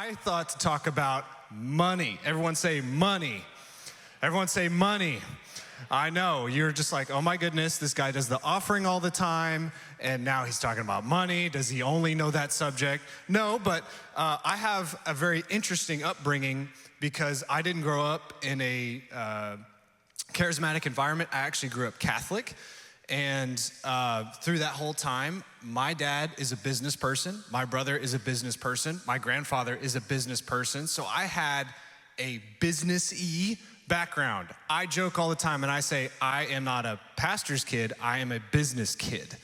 I thought to talk about money. Everyone say money. Everyone say money. I know, you're just like, oh my goodness, this guy does the offering all the time, and now he's talking about money. Does he only know that subject? No, but I have a very interesting upbringing because I didn't grow up in a charismatic environment. I actually grew up Catholic, and through that whole time, my dad is a business person, my brother is a business person, my grandfather is a business person, so I had a business-y background. I joke all the time and I say, I am not a pastor's kid, I am a business kid,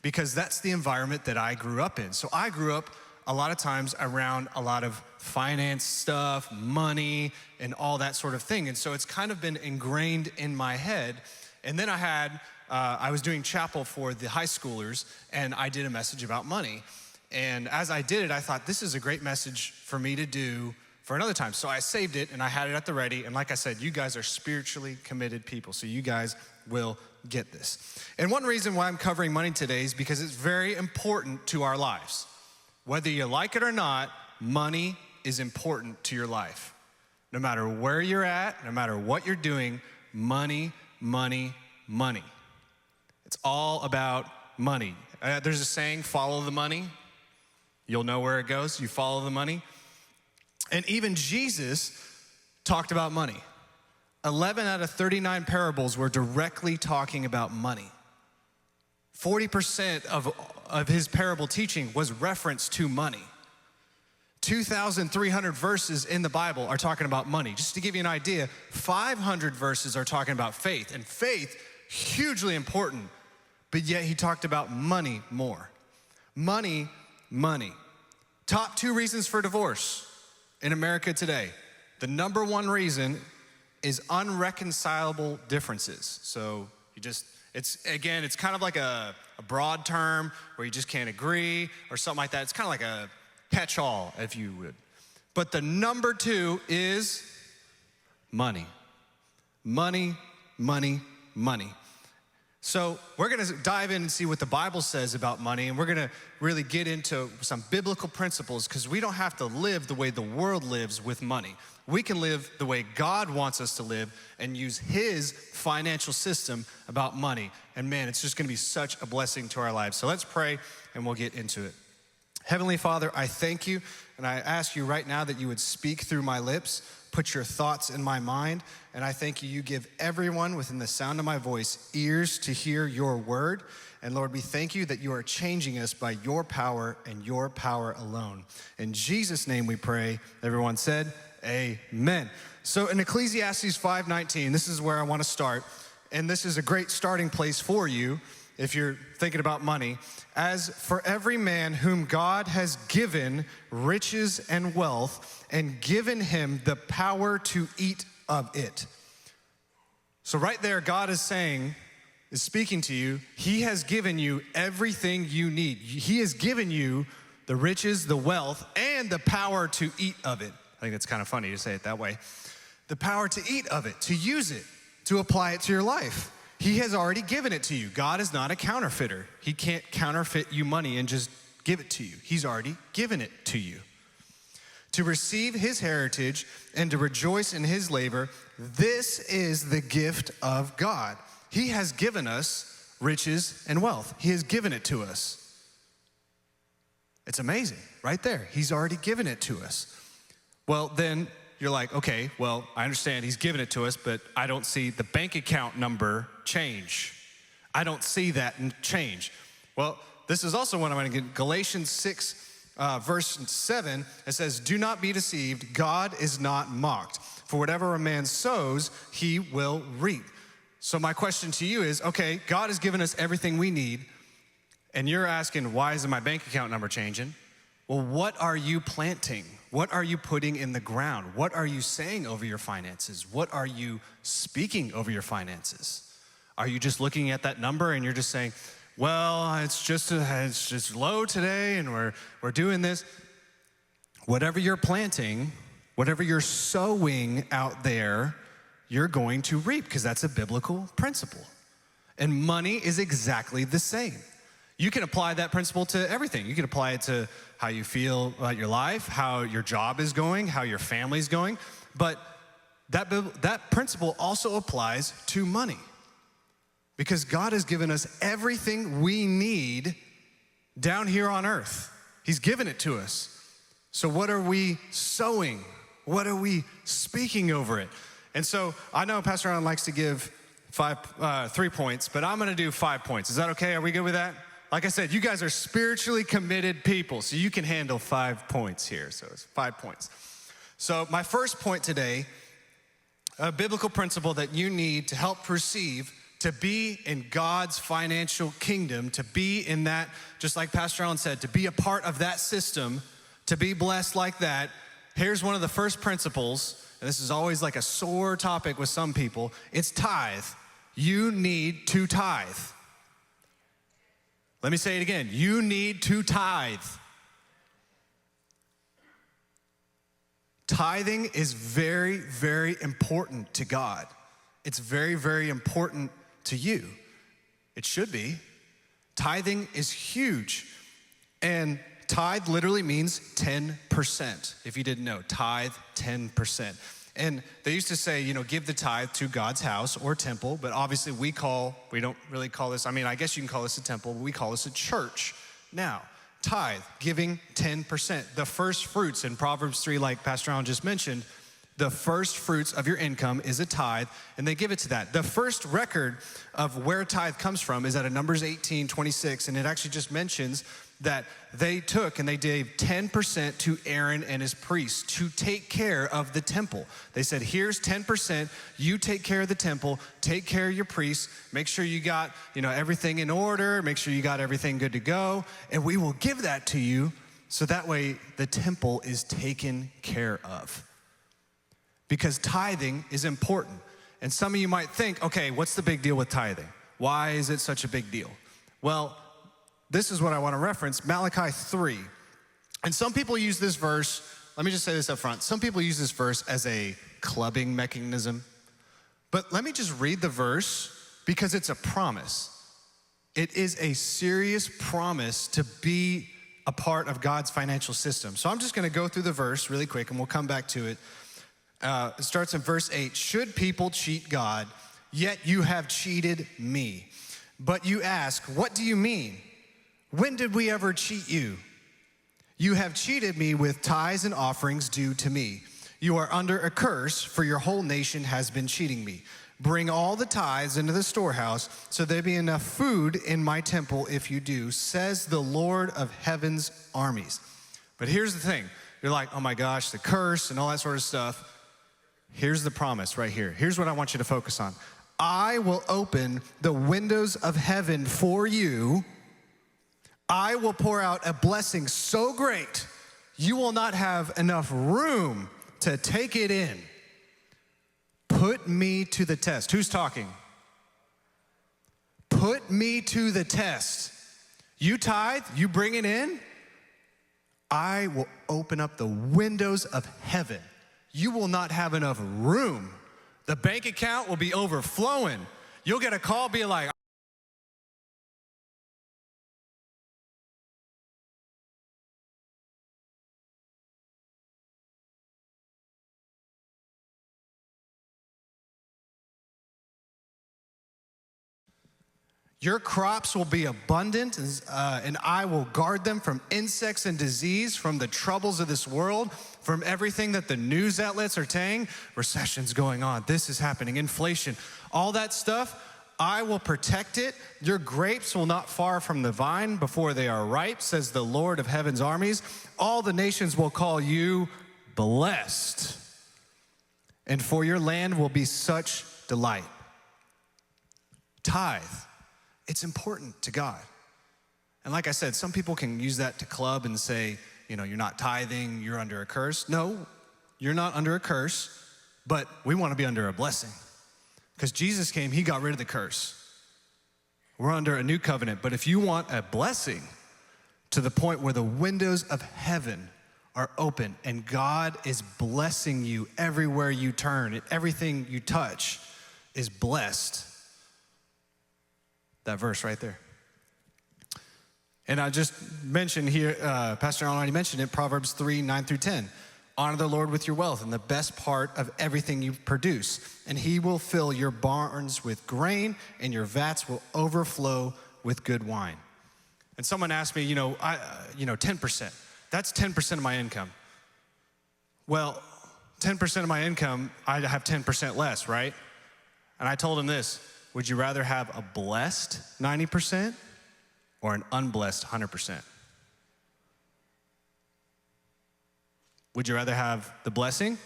because that's the environment that I grew up in. So I grew up a lot of times around a lot of finance stuff, money, and all that sort of thing. And so it's kind of been ingrained in my head. And then I was doing chapel for the high schoolers, and I did a message about money. And as I did it, I thought, this is a great message for me to do for another time. So I saved it and I had it at the ready. And like I said, you guys are spiritually committed people, so you guys will get this. And one reason why I'm covering money today is because it's very important to our lives. Whether you like it or not, money is important to your life. No matter where you're at, no matter what you're doing, money, money, money. It's all about money. There's a saying, follow the money. You'll know where it goes. You follow the money. And even Jesus talked about money. 11 out of 39 parables were directly talking about money. 40% of his parable teaching was reference to money. 2,300 verses in the Bible are talking about money. Just to give you an idea, 500 verses are talking about faith. And faith, hugely important, but yet he talked about money more. Money, money. Top 2 reasons for divorce in America today. The number 1 reason is unreconcilable differences. So it's kind of like a broad term where you just can't agree or something like that. It's kind of like a catch-all, if you would. But the number 2 is money. Money, money, money. So we're gonna dive in and see what the Bible says about money, and we're gonna really get into some biblical principles, because we don't have to live the way the world lives with money. We can live the way God wants us to live and use his financial system about money. And man, it's just gonna be such a blessing to our lives. So let's pray and we'll get into it. Heavenly Father, I thank you, and I ask you right now that you would speak through my lips, put your thoughts in my mind, and I thank you give everyone within the sound of my voice ears to hear your word. And Lord, we thank you that you are changing us by your power and your power alone. In Jesus' name we pray. Everyone said, amen. So in Ecclesiastes 5:19, this is where I want to start, and this is a great starting place for you if you're thinking about money. As for every man whom God has given riches and wealth, and given him the power to eat of it. So right there, God is speaking to you, he has given you everything you need. He has given you the riches, the wealth, and the power to eat of it. I think it's kind of funny to say it that way. The power to eat of it, to use it, to apply it to your life. He has already given it to you. God is not a counterfeiter. He can't counterfeit you money and just give it to you. He's already given it to you. To receive his heritage and to rejoice in his labor, this is the gift of God. He has given us riches and wealth. He has given it to us. It's amazing, right there. He's already given it to us. Well, then you're like, okay, well, I understand he's given it to us, but I don't see the bank account number change. I don't see that change. Well, this is also what I'm going to get. Galatians 6, verse 7, it says, do not be deceived. God is not mocked. For whatever a man sows, he will reap. So my question to you is, okay, God has given us everything we need, and you're asking, why isn't my bank account number changing? Well, what are you planting? What are you putting in the ground? What are you saying over your finances? What are you speaking over your finances? Are you just looking at that number and you're just saying, well, it's just low today and we're doing this? Whatever you're planting, whatever you're sowing out there, you're going to reap, because that's a biblical principle. And money is exactly the same. You can apply that principle to everything. You can apply it to how you feel about your life, how your job is going, how your family's going. But that principle also applies to money. Because God has given us everything we need down here on earth. He's given it to us. So what are we sowing? What are we speaking over it? And so I know Pastor Allen likes to give 3 points, but I'm gonna do 5 points. Is that okay? Are we good with that? Like I said, you guys are spiritually committed people, so you can handle 5 points here. So it's 5 points. So my first point today, a biblical principle that you need to help perceive to be in God's financial kingdom, to be in that, just like Pastor Allen said, to be a part of that system, to be blessed like that. Here's one of the first principles, and this is always like a sore topic with some people. It's tithe. You need to tithe. Let me say it again. You need to tithe. Tithing is very, very important to God. It's very, very important to you. It should be. Tithing is huge. And tithe literally means 10%. If you didn't know, tithe 10%. And they used to say, give the tithe to God's house or temple, but obviously we don't really call this, I guess you can call this a temple, but we call this a church. Now, tithe, giving 10%. The first fruits in Proverbs 3, like Pastor Allen just mentioned, the first fruits of your income is a tithe, and they give it to that. The first record of where tithe comes from is out of Numbers 18:26, and it actually just mentions that they took and they gave 10% to Aaron and his priests to take care of the temple. They said, here's 10%, you take care of the temple, take care of your priests, make sure you got everything in order, make sure you got everything good to go, and we will give that to you so that way the temple is taken care of. Because tithing is important. And some of you might think, okay, what's the big deal with tithing? Why is it such a big deal? Well, this is what I want to reference, Malachi 3. And some people use this verse, let me just say this up front. Some people use this verse as a clubbing mechanism. But let me just read the verse because it's a promise. It is a serious promise to be a part of God's financial system. So I'm just going to go through the verse really quick and we'll come back to it. It starts in verse 8. Should people cheat God? Yet you have cheated me. But you ask, what do you mean? When did we ever cheat you? You have cheated me with tithes and offerings due to me. You are under a curse, for your whole nation has been cheating me. Bring all the tithes into the storehouse, so there be enough food in my temple if you do, says the Lord of heaven's armies. But here's the thing. You're like, oh my gosh, the curse and all that sort of stuff. Here's the promise right here. Here's what I want you to focus on. I will open the windows of heaven for you. I will pour out a blessing so great, you will not have enough room to take it in. Put me to the test. Who's talking? Put me to the test. You tithe, you bring it in, I will open up the windows of heaven. You will not have enough room. The bank account will be overflowing. You'll get a call being like, your crops will be abundant, and I will guard them from insects and disease, from the troubles of this world, from everything that the news outlets are saying. Recession's going on, this is happening, inflation, all that stuff. I will protect it. Your grapes will not far from the vine before they are ripe, says the Lord of heaven's armies. All the nations will call you blessed, and for your land will be such delight. Tithe. It's important to God. And like I said, some people can use that to club and say, you're not tithing, you're under a curse. No, you're not under a curse, but we want to be under a blessing. Because Jesus came, he got rid of the curse. We're under a new covenant, but if you want a blessing to the point where the windows of heaven are open and God is blessing you everywhere you turn, and everything you touch is blessed. That verse right there. And I just mentioned here, Pastor Allen already mentioned it, Proverbs 3, 9 through 10. Honor the Lord with your wealth and the best part of everything you produce, and he will fill your barns with grain, and your vats will overflow with good wine. And someone asked me, 10%. That's 10% of my income. Well, 10% of my income, I'd have 10% less, right? And I told him this: would you rather have a blessed 90% or an unblessed 100%? Would you rather have the blessing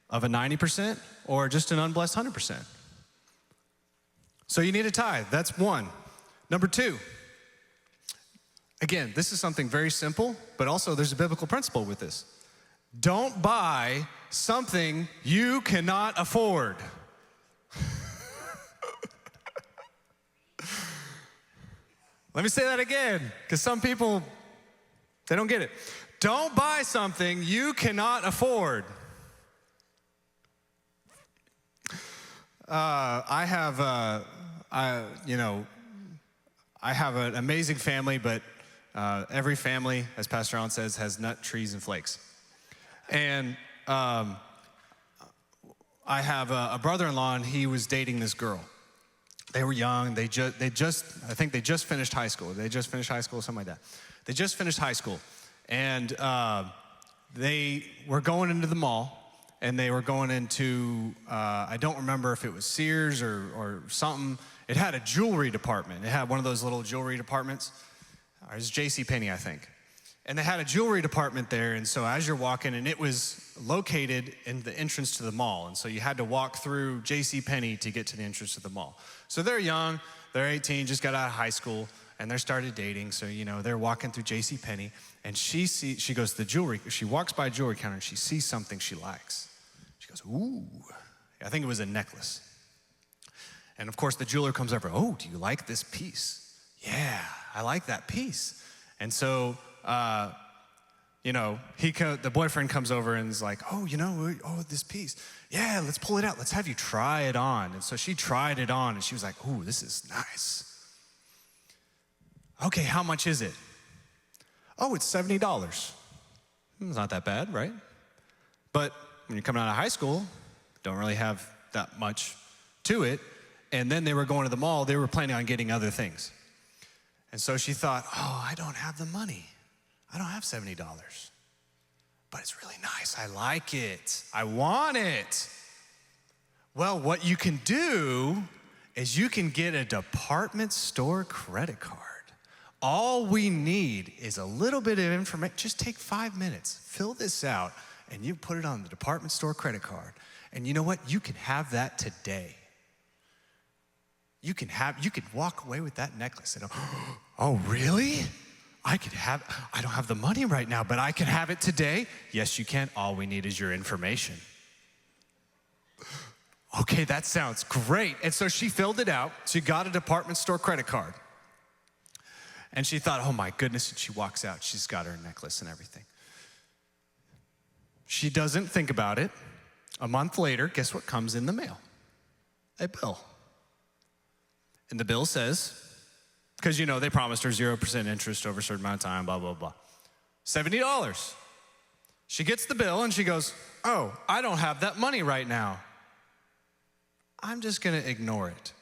of a 90% or just an unblessed 100%? So you need a tithe. That's one. Number two, again, this is something very simple, but also there's a biblical principle with this. Don't buy something you cannot afford. Let me say that again, because some people, they don't get it. Don't buy something you cannot afford. I have an amazing family, but every family, as Pastor Allen says, has nut trees and flakes. And I have a brother-in-law, and he was dating this girl. They were young. I think they just finished high school. Something like that. They just finished high school. And they were going into the mall, and they were going into, I don't remember if it was Sears or something. It had a jewelry department. It had one of those little jewelry departments. It was JCPenney, I think. And they had a jewelry department there, and so as you're walking, and it was located in the entrance to the mall, and so you had to walk through JCPenney to get to the entrance of the mall. So they're young, they're 18, just got out of high school, and they started dating, so they're walking through JCPenney, and she goes to the jewelry, she walks by a jewelry counter, and she sees something she likes. She goes, ooh, I think it was a necklace. And of course the jeweler comes over, oh, do you like this piece? Yeah, I like that piece. And so, the boyfriend comes over and is like, this piece. Yeah, let's pull it out. Let's have you try it on. And so she tried it on, and she was like, ooh, this is nice. Okay, how much is it? Oh, it's $70. It's not that bad, right? But when you're coming out of high school, don't really have that much to it. And then they were going to the mall. They were planning on getting other things. And so she thought, oh, I don't have the money. I don't have $70. But it's really nice. I like it. I want it. Well, what you can do is you can get a department store credit card. All we need is a little bit of information. Just take 5 minutes, fill this out, and you put it on the department store credit card. And you know what? You can have that today. You could walk away with that necklace and, oh, really? I don't have the money right now, but I can have it today. Yes, you can. All we need is your information. Okay, that sounds great. And so she filled it out. She got a department store credit card. And she thought, oh my goodness, and she walks out. She's got her necklace and everything. She doesn't think about it. A month later, guess what comes in the mail? A bill. And the bill says, because they promised her 0% interest over a certain amount of time, blah, blah, blah. $70. She gets the bill and she goes, oh, I don't have that money right now. I'm just gonna ignore it.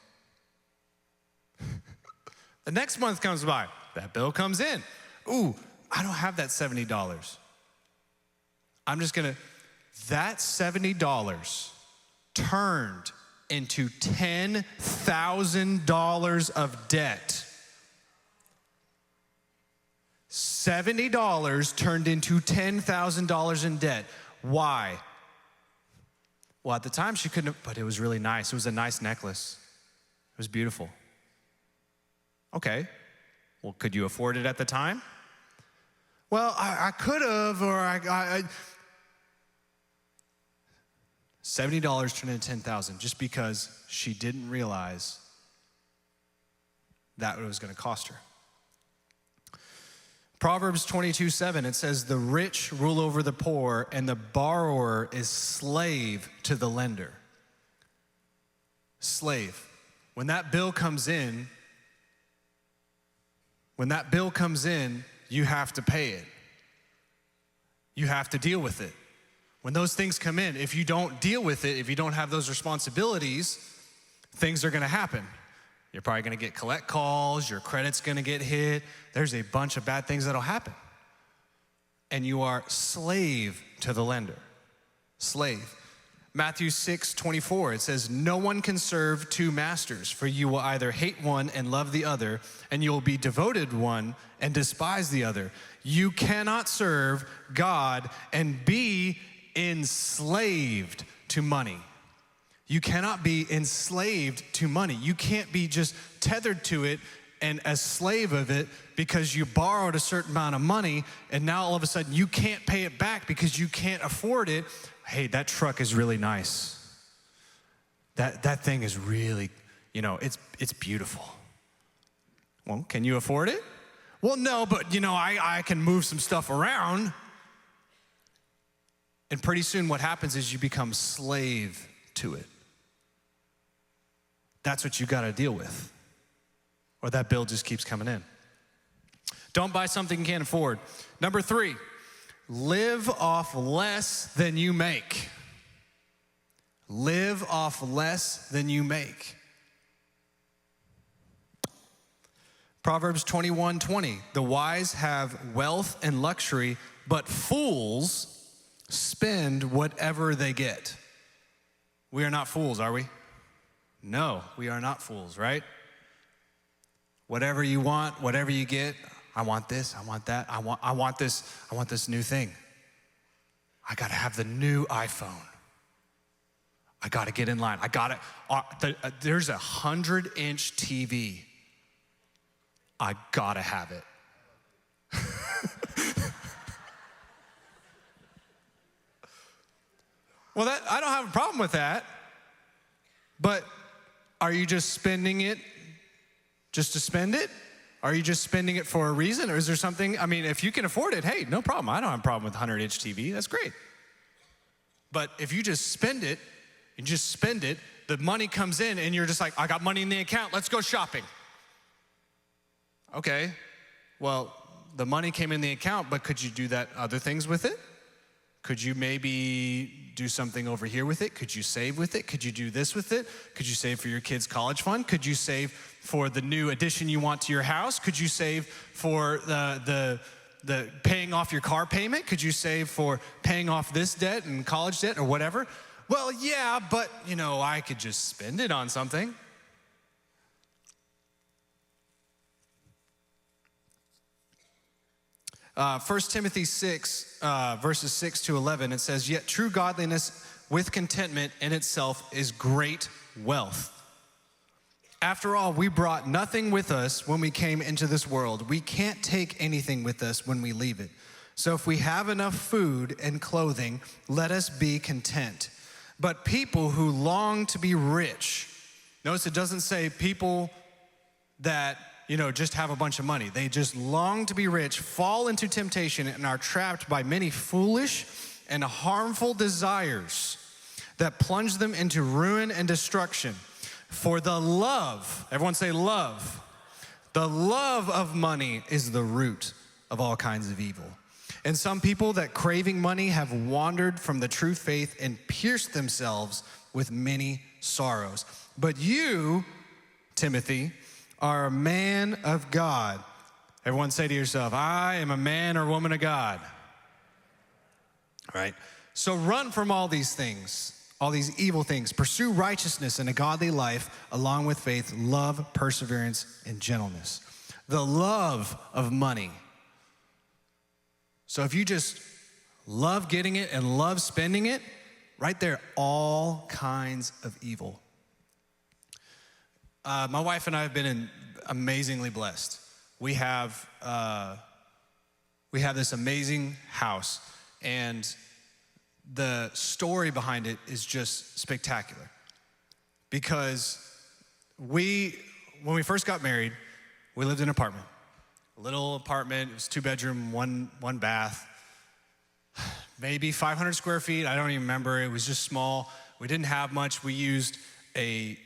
The next month comes by, that bill comes in. Ooh, I don't have that $70. That $70 turned into $10,000 of debt. $70 turned into $10,000 in debt. Why? Well, at the time she couldn't have, but it was really nice. It was a nice necklace. It was beautiful. Okay, well, could you afford it at the time? Well, I could have, or I $70 turned into $10,000 just because she didn't realize that it was going to cost her. Proverbs 22:7, it says, the rich rule over the poor, and the borrower is slave to the lender. Slave. When that bill comes in, When that bill comes in, you have to pay it. You have to deal with it. When those things come in, if you don't deal with it, if you don't have those responsibilities, things are gonna happen. You're probably gonna get collect calls, your credit's gonna get hit. There's a bunch of bad things that'll happen. And you are slave to the lender. Slave. Matthew 6:24, it says, no one can serve two masters, for you will either hate one and love the other, and you will be devoted one and despise the other. You cannot serve God and be enslaved to money. You cannot be enslaved to money. You can't be just tethered to it and a slave of it because you borrowed a certain amount of money and now all of a sudden you can't pay it back because you can't afford it. Hey, that truck is really nice. That thing is really, it's beautiful. Well, can you afford it? Well, no, but I can move some stuff around. And pretty soon what happens is you become slave to it. That's what you gotta deal with. Or that bill just keeps coming in. Don't buy something you can't afford. Number 3, live off less than you make. Live off less than you make. Proverbs 21:20, the wise have wealth and luxury, but fools spend whatever they get. We are not fools, are we? No, we are not fools, right? Whatever you want, whatever you get, I want this, I want that, I want this new thing. I gotta have the new iPhone. I gotta get in line. There's a 100-inch TV. I gotta have it. Well, I don't have a problem with that, but are you just spending it just to spend it? Are you just spending it for a reason? Or is there something, if you can afford it, hey, no problem. I don't have a problem with 100-inch TV. That's great. But if you just spend it, the money comes in and you're just like, I got money in the account, let's go shopping. Okay, well, the money came in the account, but could you do that other things with it? Could you maybe do something over here with it? Could you save with it? Could you do this with it? Could you save for your kids' college fund? Could you save for the new addition you want to your house? Could you save for the paying off your car payment? Could you save for paying off this debt and college debt or whatever? Well, yeah, but I could just spend it on something. First Timothy 6, verses 6 to 11, it says, yet true godliness with contentment in itself is great wealth. After all, we brought nothing with us when we came into this world. We can't take anything with us when we leave it. So if we have enough food and clothing, let us be content. But people who long to be rich, notice it doesn't say people that just have a bunch of money. They just long to be rich, fall into temptation, and are trapped by many foolish and harmful desires that plunge them into ruin and destruction. For the love, everyone say love. The love of money is the root of all kinds of evil. And some people that craving money have wandered from the true faith and pierced themselves with many sorrows. But you, Timothy, are a man of God. Everyone say to yourself, I am a man or woman of God. All right? So run from all these things, all these evil things. Pursue righteousness and a godly life, along with faith, love, perseverance, and gentleness. The love of money. So if you just love getting it and love spending it, right there, all kinds of evil. My wife and I have been amazingly blessed. We have this amazing house, and the story behind it is just spectacular. Because when we first got married, we lived in an apartment. A little apartment, it was 2-bedroom, one bath, maybe 500 square feet, I don't even remember. It was just small. We didn't have much. We used a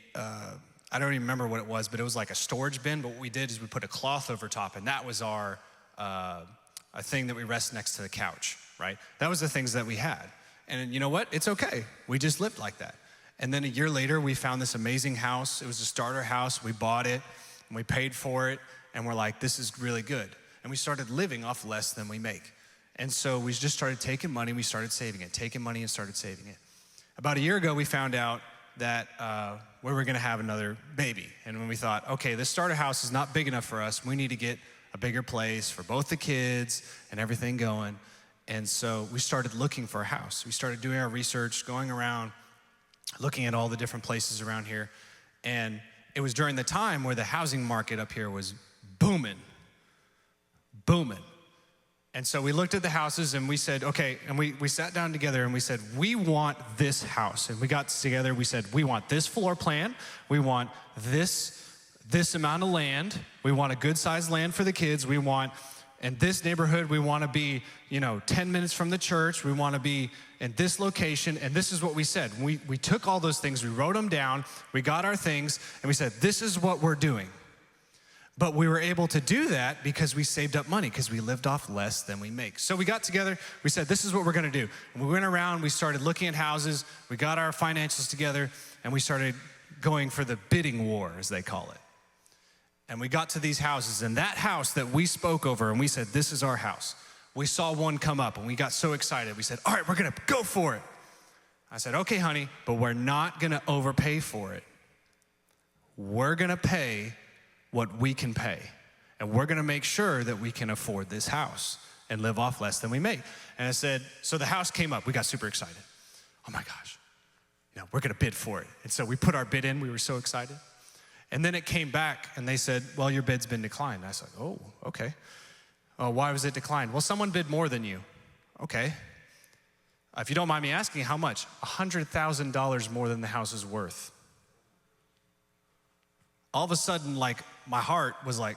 I don't even remember what it was, but it was like a storage bin. But what we did is we put a cloth over top, and that was our a thing that we rest next to the couch, right? That was the things that we had. And you know what? It's okay. We just lived like that. And then a year later, we found this amazing house. It was a starter house. We bought it, and we paid for it, and we're like, this is really good. And we started living off less than we make. And so we just started taking money, we started saving it, taking money and started saving it. About a year ago, we found out that we were gonna have another baby. And when we thought, okay, this starter house is not big enough for us, we need to get a bigger place for both the kids and everything going. And so we started looking for a house. We started doing our research, going around, looking at all the different places around here. And it was during the time where the housing market up here was booming. And so we looked at the houses and we said, okay, and we sat down together and we said, we want this house. And we got together, we said, we want this floor plan, we want this amount of land, we want a good sized land for the kids, we want, in this neighborhood, we want to be, 10 minutes from the church, we want to be in this location, and this is what we said. We took all those things, we wrote them down, we got our things, and we said, this is what we're doing. But we were able to do that because we saved up money, because we lived off less than we make. So we got together, we said, this is what we're gonna do. And we went around, we started looking at houses, we got our financials together, and we started going for the bidding war, as they call it. And we got to these houses, and that house that we spoke over, and we said, this is our house. We saw one come up, and we got so excited. We said, all right, we're gonna go for it. I said, okay, honey, but we're not gonna overpay for it. We're gonna pay what we can pay. And we're gonna make sure that we can afford this house and live off less than we make. And I said, so the house came up, we got super excited. Oh my gosh, we're gonna bid for it. And so we put our bid in, we were so excited. And then it came back and they said, well, your bid's been declined. And I said, oh, okay. Oh, why was it declined? Well, someone bid more than you. Okay. If you don't mind me asking, how much? $100,000 more than the house is worth. All of a sudden, my heart was like,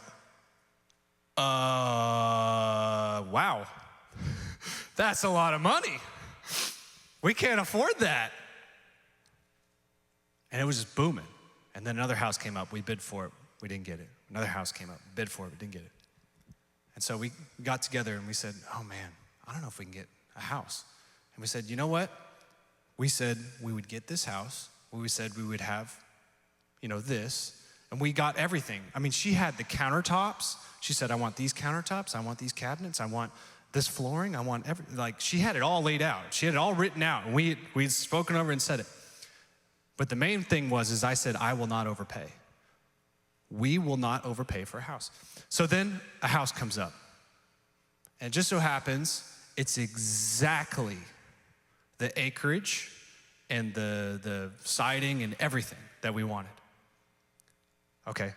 wow, that's a lot of money. We can't afford that. And it was just booming. And then another house came up, we bid for it, we didn't get it. Another house came up, bid for it, we didn't get it. And so we got together and we said, oh man, I don't know if we can get a house. And we said, you know what? We said we would get this house. We said we would have, this. And we got everything. I mean, she had the countertops. She said, I want these countertops, I want these cabinets, I want this flooring, I want everything. She had it all laid out. She had it all written out. And we had spoken over and said it. But the main thing is I said, I will not overpay. We will not overpay for a house. So then a house comes up. And it just so happens, it's exactly the acreage and the siding and everything that we wanted. Okay,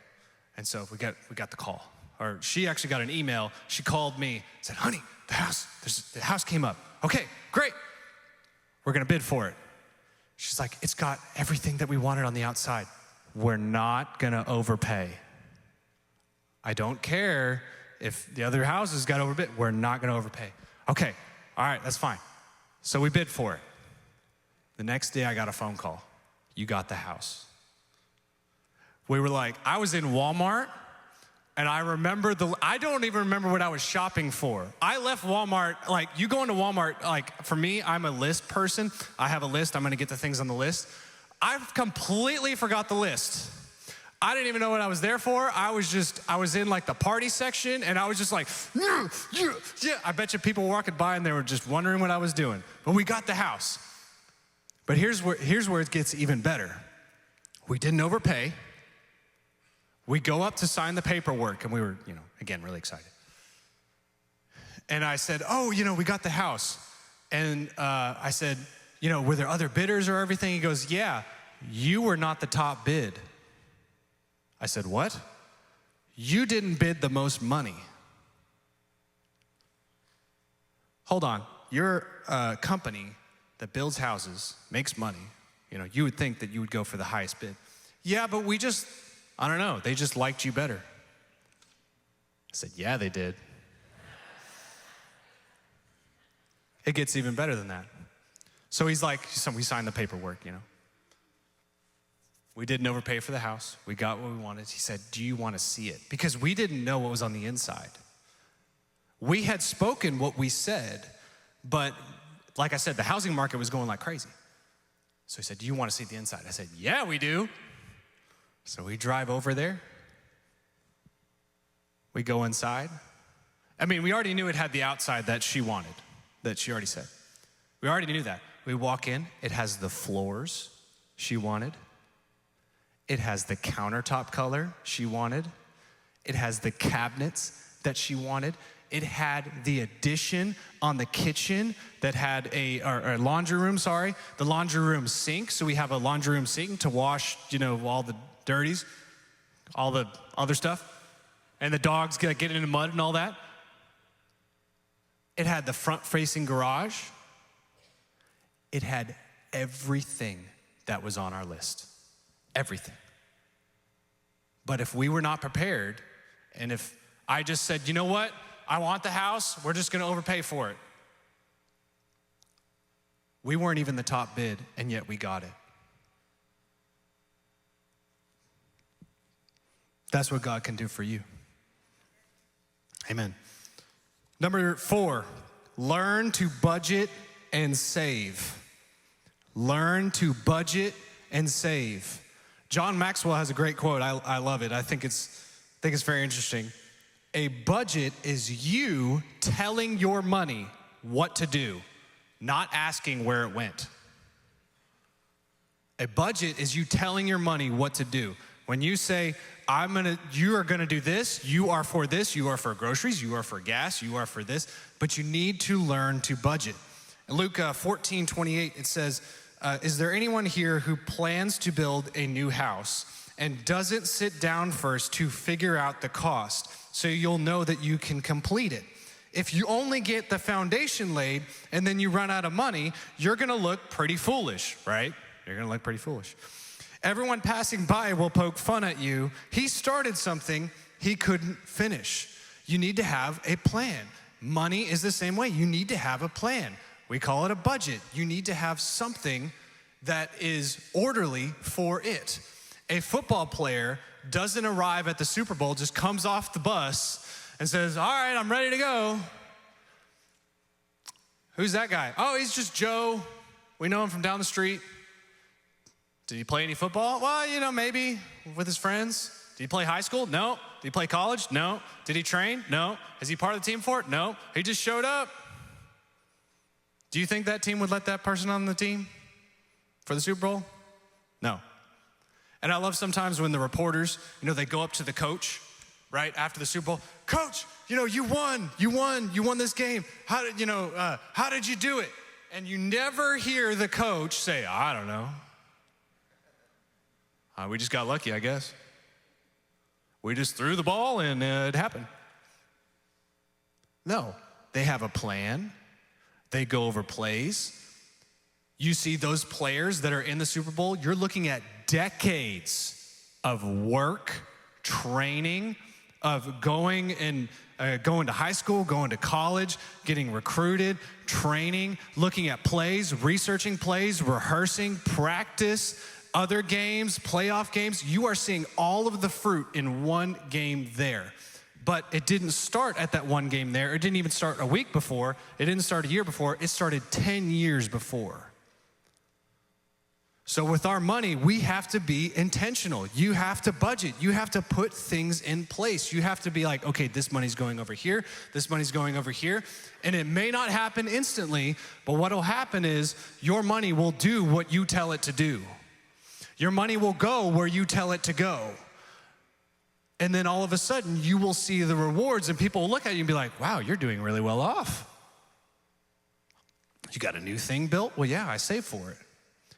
and so we got the call. Or she actually got an email. She called me, said, honey, the house came up. Okay, great. We're gonna bid for it. She's like, it's got everything that we wanted on the outside. We're not gonna overpay. I don't care if the other houses got overbid. We're not gonna overpay. Okay, all right, that's fine. So we bid for it. The next day I got a phone call. You got the house. We were like, I was in Walmart, and I don't even remember what I was shopping for. I left Walmart, you go into Walmart, for me, I'm a list person. I have a list, I'm gonna get the things on the list. I completely forgot the list. I didn't even know what I was there for. I was in the party section, and I was just like, yeah. I bet you people walking by and they were just wondering what I was doing. But we got the house. But here's where it gets even better. We didn't overpay. We go up to sign the paperwork, and we were, again, really excited. And I said, oh, we got the house. And I said, were there other bidders or everything? He goes, yeah, you were not the top bid. I said, what? You didn't bid the most money. Hold on, you're a company that builds houses, makes money. You would think that you would go for the highest bid. Yeah, but I don't know, they just liked you better. I said, yeah, they did. It gets even better than that. So he's like, we signed the paperwork, We didn't overpay for the house. We got what we wanted. He said, do you want to see it? Because we didn't know what was on the inside. We had spoken what we said, but like I said, the housing market was going like crazy. So he said, do you want to see the inside? I said, yeah, we do. So we drive over there. We go inside. I mean, we already knew it had the outside that she wanted, that she already said. We already knew that. We walk in, it has the floors she wanted. It has the countertop color she wanted. It has the cabinets that she wanted. It had the addition on the kitchen that had a laundry room, the laundry room sink. So we have a laundry room sink to wash, all the dirties, all the other stuff. And the dogs get in the mud and all that. It had the front-facing garage. It had everything that was on our list. Everything. But if we were not prepared, and if I just said, you know what? I want the house, we're just gonna overpay for it. We weren't even the top bid, and yet we got it. That's what God can do for you. Amen. Number 4, learn to budget and save. Learn to budget and save. John Maxwell has a great quote. I love it. I think it's very interesting. A budget is you telling your money what to do, not asking where it went. A budget is you telling your money what to do. When you say, you are gonna do this, you are for groceries, you are for gas, you are for this, but you need to learn to budget. In Luke 14:28, it says, is there anyone here who plans to build a new house and doesn't sit down first to figure out the cost so you'll know that you can complete it? If you only get the foundation laid and then you run out of money, you're gonna look pretty foolish, right? You're gonna look pretty foolish. Everyone passing by will poke fun at you. He started something he couldn't finish. You need to have a plan. Money is the same way. You need to have a plan. We call it a budget. You need to have something that is orderly for it. A football player doesn't arrive at the Super Bowl, just comes off the bus and says, all right, I'm ready to go. Who's that guy? Oh, he's just Joe. We know him from down the street. Did he play any football? Well, maybe with his friends. Did he play high school? No. Did he play college? No. Did he train? No. Is he part of the team for it? No. He just showed up. Do you think that team would let that person on the team for the Super Bowl? No. And I love sometimes when the reporters, they go up to the coach, right, after the Super Bowl. Coach, you won this game. How did you do it? And you never hear the coach say, I don't know. We just got lucky, I guess. We just threw the ball and it happened. No, they have a plan. They go over plays. You see those players that are in the Super Bowl, you're looking at decades of work, training, of going to high school, going to college, getting recruited, training, looking at plays, researching plays, rehearsing, practice, other games, playoff games. You are seeing all of the fruit in one game there. But it didn't start at that one game there. It didn't even start a week before. It didn't start a year before. It started 10 years before. So with our money, we have to be intentional. You have to budget. You have to put things in place. You have to be like, okay, this money's going over here. This money's going over here. And it may not happen instantly, but what will happen is your money will do what you tell it to do. Your money will go where you tell it to go. And then all of a sudden, you will see the rewards and people will look at you and be like, wow, you're doing really well off. You got a new thing built? Well, yeah, I saved for it.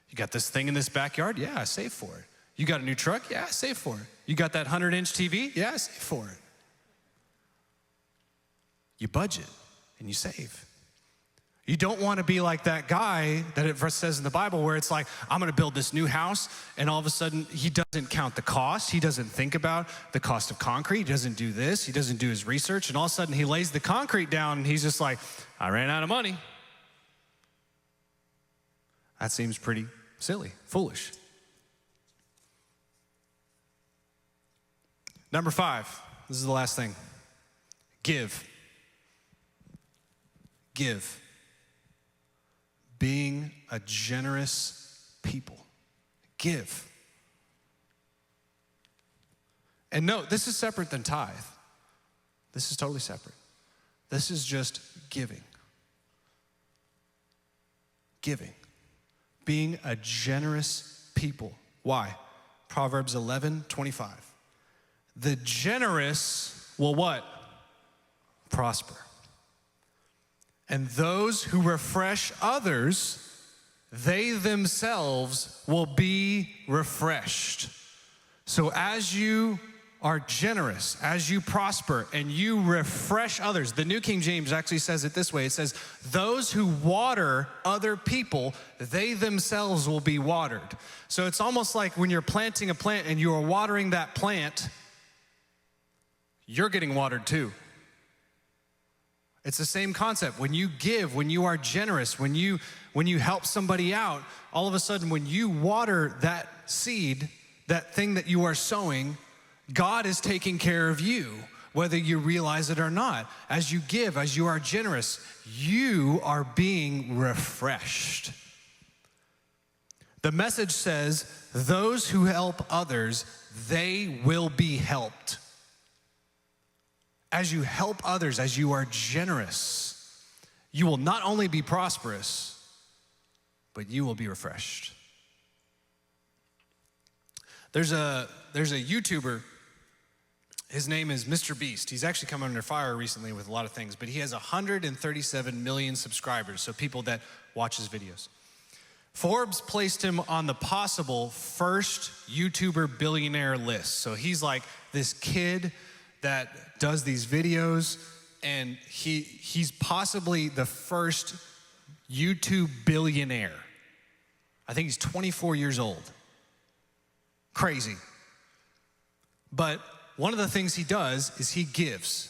You got this thing in this backyard? Yeah, I saved for it. You got a new truck? Yeah, I saved for it. You got that 100-inch TV? Yeah, I saved for it. You budget and you save. You don't want to be like that guy that it says in the Bible where it's like, I'm going to build this new house, and all of a sudden he doesn't count the cost. He doesn't think about the cost of concrete. He doesn't do this. He doesn't do his research, and all of a sudden he lays the concrete down and he's just like, I ran out of money. That seems pretty silly, foolish. Number 5, this is the last thing. Give. Give. Being a generous people. Give. And no, this is separate than tithe. This is totally separate. This is just giving. Giving. Being a generous people. Why? Proverbs 11:25. The generous will what? Prosper. And those who refresh others, they themselves will be refreshed. So as you are generous, as you prosper and you refresh others, the New King James actually says it this way. It says, those who water other people, they themselves will be watered. So it's almost like when you're planting a plant and you are watering that plant, you're getting watered too. It's the same concept. When you give, when you are generous, when you help somebody out, all of a sudden when you water that seed, that thing that you are sowing, God is taking care of you, whether you realize it or not. As you give, as you are generous, you are being refreshed. The message says, those who help others, they will be helped. As you help others, as you are generous, you will not only be prosperous, but you will be refreshed. There's a YouTuber, his name is Mr. Beast. He's actually come under fire recently with a lot of things, but he has 137 million subscribers, so people that watch his videos. Forbes placed him on the possible first YouTuber billionaire list. So he's like this kid that does these videos, and he's possibly the first YouTube billionaire. I think he's 24 years old. Crazy. But one of the things he does is he gives.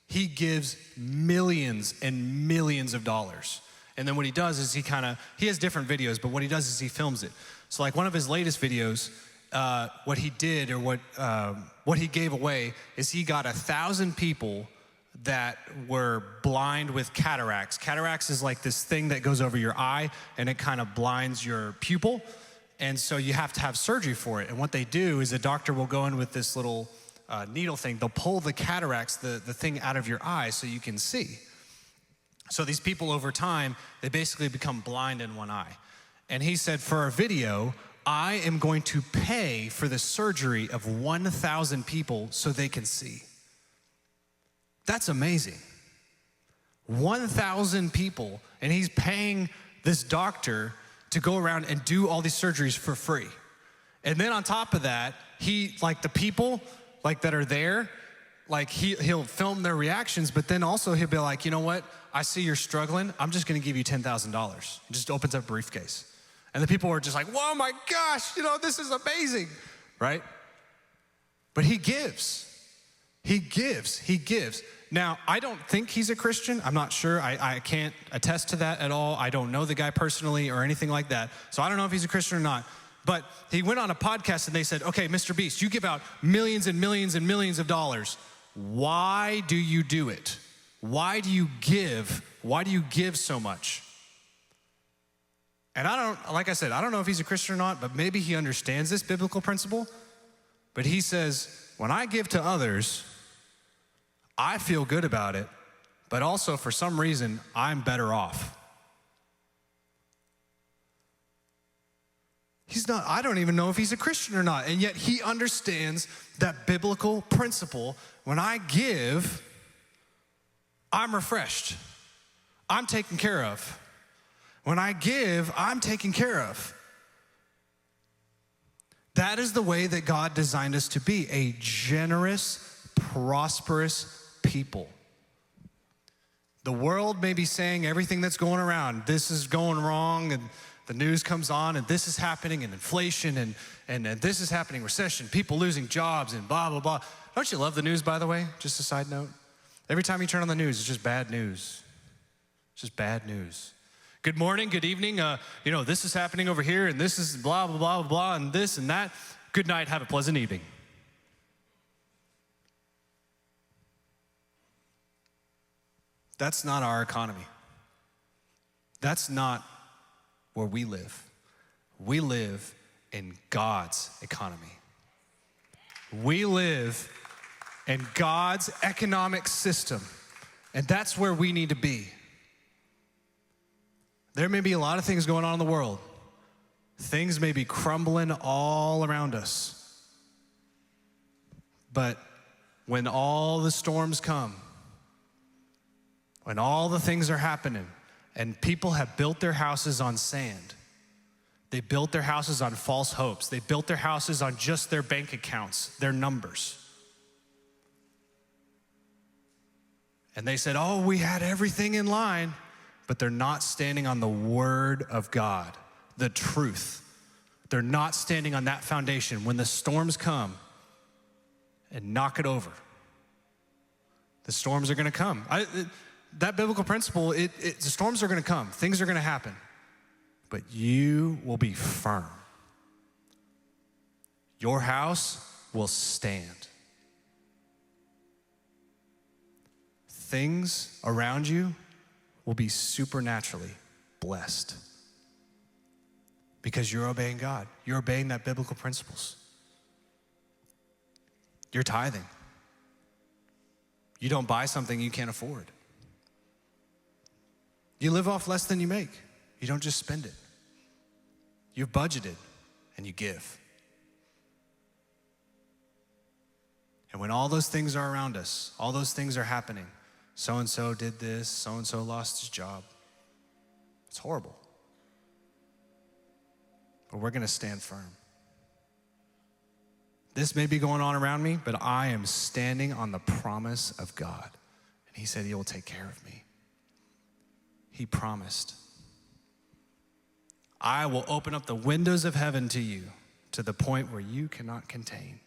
He gives millions and millions of dollars. And then what he does is he has different videos, but what he does is he films it. So like one of his latest videos, what he did or what he gave away is he got 1,000 people that were blind with cataracts. Cataracts is like this thing that goes over your eye and it kind of blinds your pupil. And so you have to have surgery for it. And what they do is a doctor will go in with this little needle thing. They'll pull the cataracts, the thing out of your eye so you can see. So these people over time, they basically become blind in one eye. And he said, for a video, I am going to pay for the surgery of 1,000 people so they can see. That's amazing. 1,000 people, and he's paying this doctor to go around and do all these surgeries for free. And then on top of that, the people that are there, he'll film their reactions, but then also he'll be like, you know what? I see you're struggling. I'm just gonna give you $10,000. Just opens up a briefcase. And the people are just like, whoa, my gosh, this is amazing, right? But he gives. He gives. He gives. Now, I don't think he's a Christian. I'm not sure. I can't attest to that at all. I don't know the guy personally or anything like that. So I don't know if he's a Christian or not. But he went on a podcast and they said, okay, Mr. Beast, you give out millions and millions and millions of dollars. Why do you do it? Why do you give? Why do you give so much? And like I said, I don't know if he's a Christian or not, but maybe he understands this biblical principle. But he says, when I give to others, I feel good about it, but also for some reason, I'm better off. I don't even know if he's a Christian or not, and yet he understands that biblical principle. When I give, I'm refreshed. I'm taken care of. When I give, I'm taken care of. That is the way that God designed us to be, a generous, prosperous people. The world may be saying everything that's going around, this is going wrong, and the news comes on, and this is happening, and inflation, and this is happening, recession, people losing jobs, and blah, blah, blah. Don't you love the news, by the way? Just a side note. Every time you turn on the news, it's just bad news. It's just bad news. Good morning, good evening, this is happening over here, and this is blah, blah, blah, blah, and this and that. Good night, have a pleasant evening. That's not our economy. That's not where we live. We live in God's economy. We live in God's economic system, and that's where we need to be. There may be a lot of things going on in the world. Things may be crumbling all around us. But when all the storms come, when all the things are happening, and people have built their houses on sand, they built their houses on false hopes, they built their houses on just their bank accounts, their numbers. And they said, oh, we had everything in line, but they're not standing on the word of God, the truth. They're not standing on that foundation. When the storms come and knock it over, the storms are gonna come. That biblical principle, the storms are gonna come, things are gonna happen, but you will be firm. Your house will stand. Things around you will be supernaturally blessed because you're obeying God. You're obeying that biblical principles. You're tithing. You don't buy something you can't afford. You live off less than you make. You don't just spend it. You've budgeted and you give. And when all those things are around us, all those things are happening, so-and-so did this, so-and-so lost his job. It's horrible. But we're gonna stand firm. This may be going on around me, but I am standing on the promise of God. And he said he will take care of me. He promised. I will open up the windows of heaven to you to the point where you cannot contain.